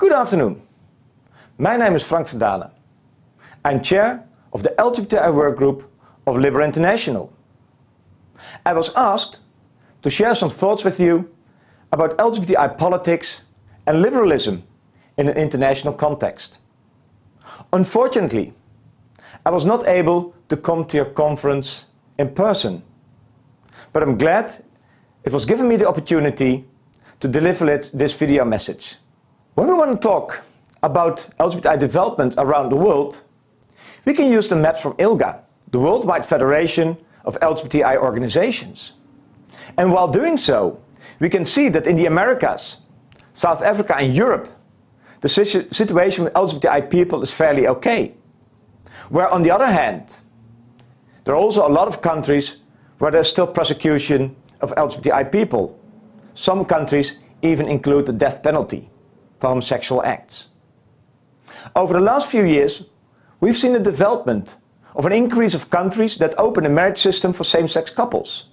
Good afternoon. My name is Frank van Dalen. I'm chair of the LGBTI workgroup of Liberal International. I was asked to share some thoughts with you about LGBTI politics and liberalism in an international context. Unfortunately, I was not able to come to your conference in person, but I'm glad it was given me the opportunity to deliver this video message. When we want to talk about LGBTI development around the world, we can use the maps from ILGA, the Worldwide Federation of LGBTI Organizations. And while doing so, we can see that in the Americas, South Africa and Europe, the situation with LGBTI people is fairly okay. Where on the other hand, there are also a lot of countries where there's still persecution of LGBTI people. Some countries even include the death penalty for homosexual acts. Over the last few years, we've seen the development of an increase of countries that open a marriage system for same-sex couples,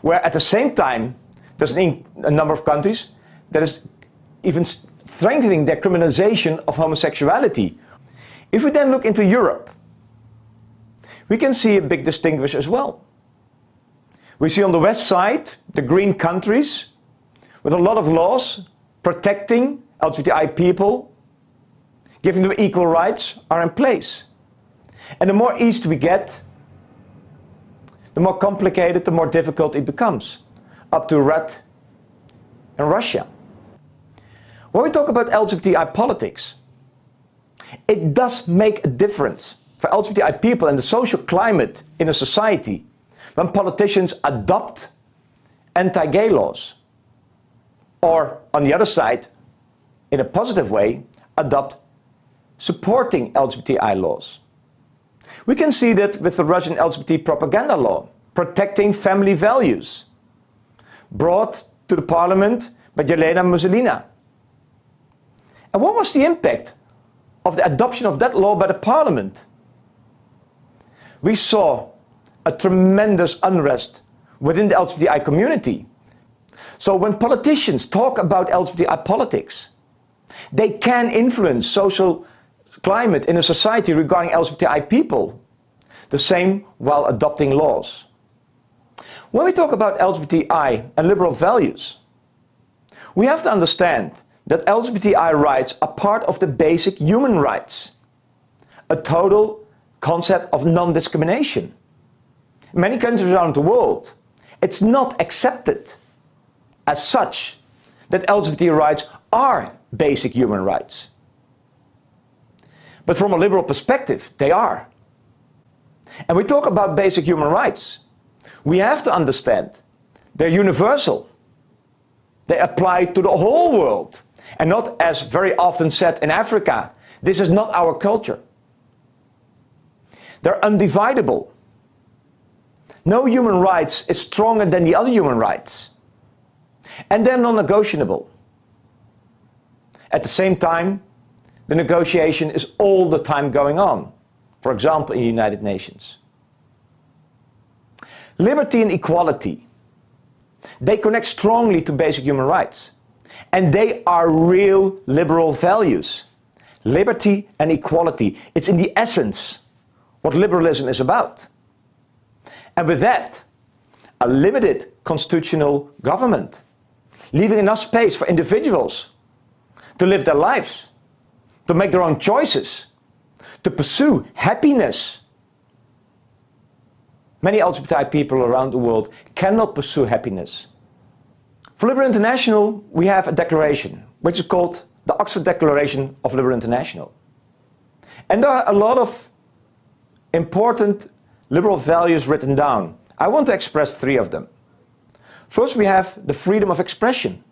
where at the same time there's a number of countries that is even strengthening their criminalization of homosexuality. If we then look into Europe, we can see a big distinguish as well. We see on the west side the green countries with a lot of laws protecting LGBTI people, giving them equal rights, are in place. And the more east we get, the more complicated, the more difficult it becomes, up to Russia and Russia. When we talk about LGBTI politics, it does make a difference for LGBTI people and the social climate in a society when politicians adopt anti-gay laws, or on the other side, in a positive way, adopt supporting LGBTI laws. We can see that with the Russian LGBT propaganda law, protecting family values, brought to the parliament by Yelena Mussolini. And what was the impact of the adoption of that law by the parliament? We saw a tremendous unrest within the LGBTI community. So when politicians talk about LGBTI politics, they can influence social climate in a society regarding LGBTI people, the same while adopting laws. When we talk about LGBTI and liberal values, we have to understand that LGBTI rights are part of the basic human rights, a total concept of non-discrimination. In many countries around the world, it's not accepted as such that LGBT rights are basic human rights. But from a liberal perspective, they are. And we talk about basic human rights. We have to understand they're universal. They apply to the whole world. And not, as very often said in Africa, this is not our culture. They're undividable. No human rights is stronger than the other human rights. And they're non-negotiable. At the same time, the negotiation is all the time going on. For example, in the United Nations. Liberty and equality, they connect strongly to basic human rights. And they are real liberal values. Liberty and equality, it's in the essence what liberalism is about. And with that, a limited constitutional government, leaving enough space for individuals to live their lives, to make their own choices, to pursue happiness. Many LGBTI people around the world cannot pursue happiness. For Liberal International, we have a declaration, which is called the Oxford Declaration of Liberal International. And there are a lot of important liberal values written down. I want to express three of them. First, we have the freedom of expression.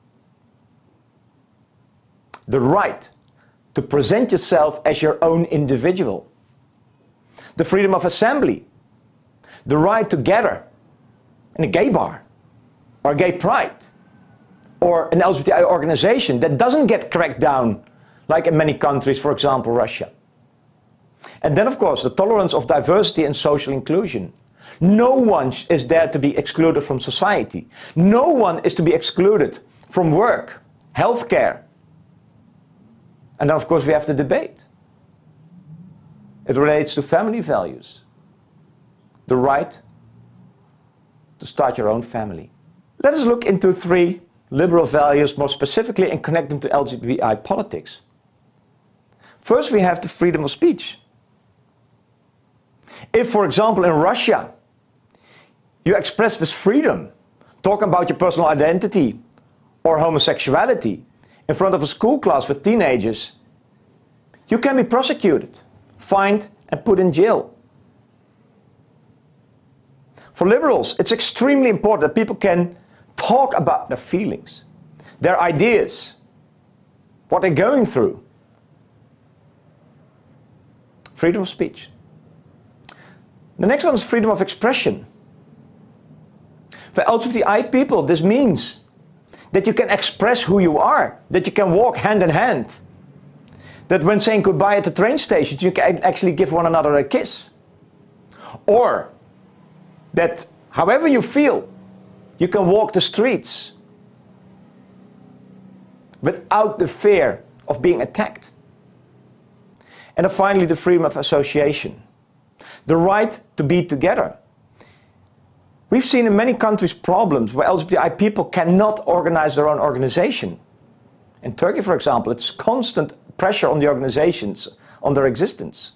The right to present yourself as your own individual. The freedom of assembly. The right to gather in a gay bar or a gay pride or an LGBTI organization that doesn't get cracked down like in many countries, for example, Russia. And then, of course, the tolerance of diversity and social inclusion. No one is there to be excluded from society. No one is to be excluded from work, healthcare, And then of course we have the debate. It relates to family values. The right to start your own family. Let us look into 3 liberal values more specifically and connect them to LGBTI politics. First, we have the freedom of speech. If, for example, in Russia, you express this freedom, talk about your personal identity or homosexuality in front of a school class with teenagers, you can be prosecuted, fined and put in jail. For liberals, it's extremely important that people can talk about their feelings, their ideas, what they're going through. Freedom of speech. The next one is freedom of expression. For LGBTI people, this means that you can express who you are, that you can walk hand in hand, that when saying goodbye at the train station, you can actually give one another a kiss. Or that however you feel, you can walk the streets without the fear of being attacked. And then finally, the freedom of association. The right to be together. We've seen in many countries problems where LGBTI people cannot organize their own organization. In Turkey, for example, it's constant pressure on the organizations, on their existence.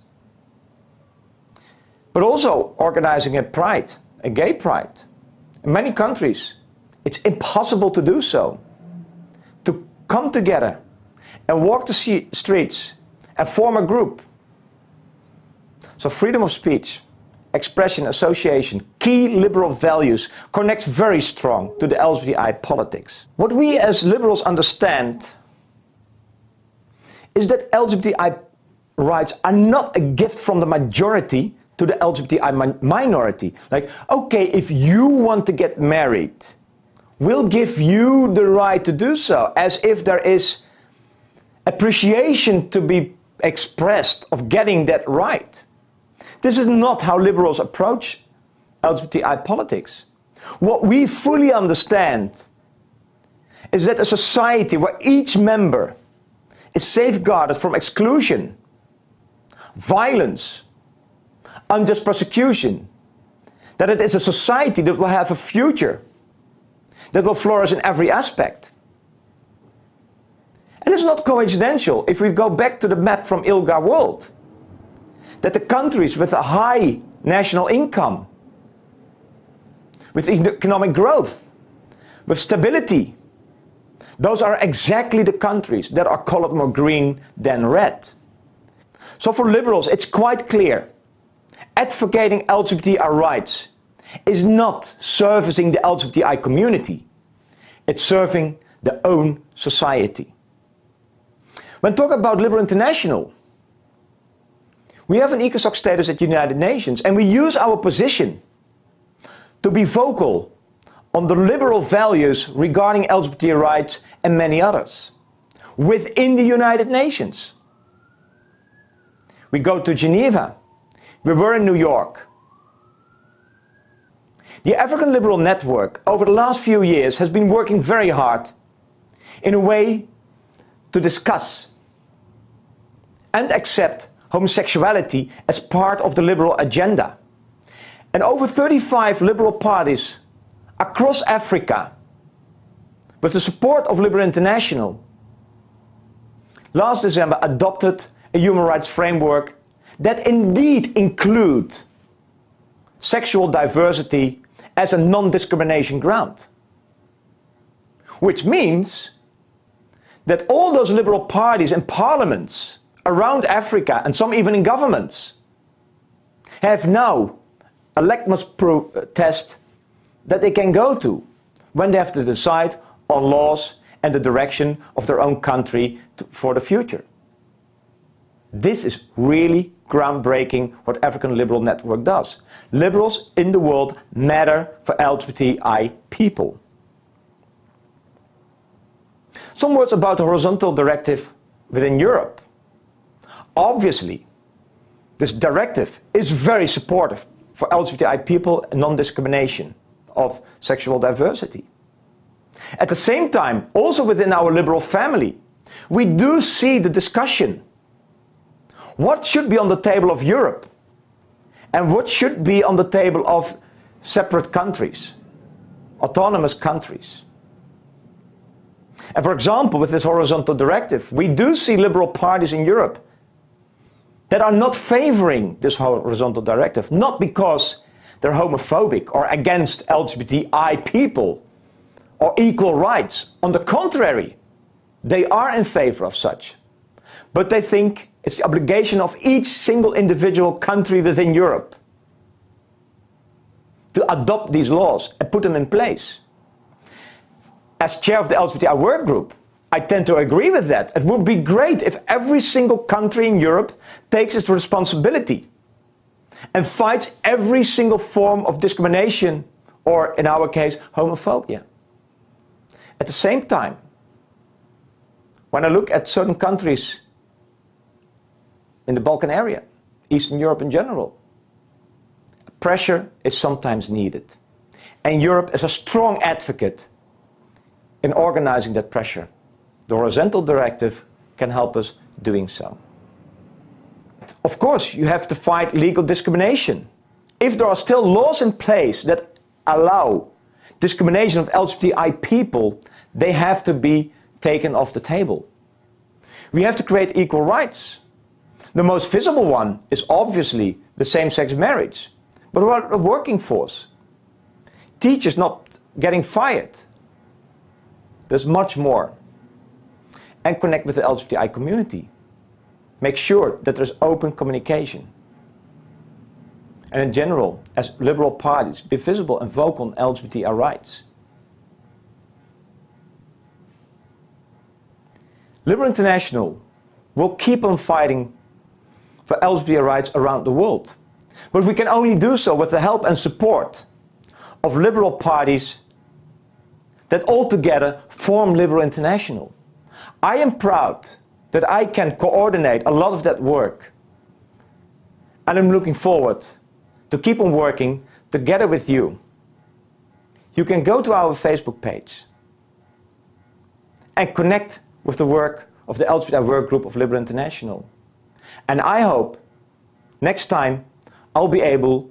But also organizing a pride, a gay pride. In many countries, it's impossible to do so. To come together and walk the streets and form a group. So freedom of speech, expression, association, key liberal values, connects very strong to the LGBTI politics. What we as liberals understand is that LGBTI rights are not a gift from the majority to the LGBTI minority. Like, okay, if you want to get married, we'll give you the right to do so, as if there is appreciation to be expressed of getting that right. This is not how liberals approach LGBTI politics. What we fully understand is that a society where each member is safeguarded from exclusion, violence, unjust persecution, that it is a society that will have a future, that will flourish in every aspect. And it's not coincidental if we go back to the map from ILGA World, that the countries with a high national income, with economic growth, with stability, those are exactly the countries that are colored more green than red. So for liberals, it's quite clear. Advocating LGBTI rights is not servicing the LGBTI community. It's serving their own society. When talking about Liberal International, we have an ECOSOC status at the United Nations, and we use our position to be vocal on the liberal values regarding LGBT rights and many others within the United Nations. We go to Geneva. We were in New York. The African Liberal Network over the last few years has been working very hard in a way to discuss and accept homosexuality as part of the liberal agenda. And over 35 liberal parties across Africa, with the support of Liberal International, last December adopted a human rights framework that indeed includes sexual diversity as a non-discrimination ground. Which means that all those liberal parties and parliaments around Africa, and some even in governments, have now a litmus test that they can go to when they have to decide on laws and the direction of their own country for the future. This is really groundbreaking what African Liberal Network does. Liberals in the world matter for LGBTI people. Some words about the horizontal directive within Europe. Obviously, this directive is very supportive for LGBTI people and non-discrimination of sexual diversity. At the same time, also within our liberal family, we do see the discussion. What should be on the table of Europe? And what should be on the table of separate countries, autonomous countries? And for example, with this horizontal directive, we do see liberal parties in Europe that are not favoring this horizontal directive, not because they're homophobic or against LGBTI people or equal rights. On the contrary, they are in favor of such. But they think it's the obligation of each single individual country within Europe to adopt these laws and put them in place. As chair of the LGBTI work group, I tend to agree with that. It would be great if every single country in Europe takes its responsibility and fights every single form of discrimination, or in our case, homophobia. At the same time, when I look at certain countries in the Balkan area, Eastern Europe in general, pressure is sometimes needed. And Europe is a strong advocate in organizing that pressure. The horizontal directive can help us doing so. Of course, you have to fight legal discrimination. If there are still laws in place that allow discrimination of LGBTI people, they have to be taken off the table. We have to create equal rights. The most visible one is obviously the same-sex marriage. But what about the working force? Teachers not getting fired. There's much more. And connect with the LGBTI community. Make sure that there's open communication. And in general, as liberal parties, be visible and vocal on LGBTI rights. Liberal International will keep on fighting for LGBTI rights around the world. But we can only do so with the help and support of liberal parties that altogether form Liberal International. I am proud that I can coordinate a lot of that work. And I'm looking forward to keep on working together with you. You can go to our Facebook page and connect with the work of the LGBTI work group of Liberal International. And I hope next time I'll be able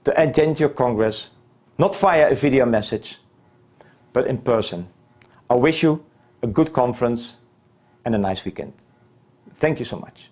to attend your Congress, not via a video message, but in person. I wish you a good conference and a nice weekend. Thank you so much.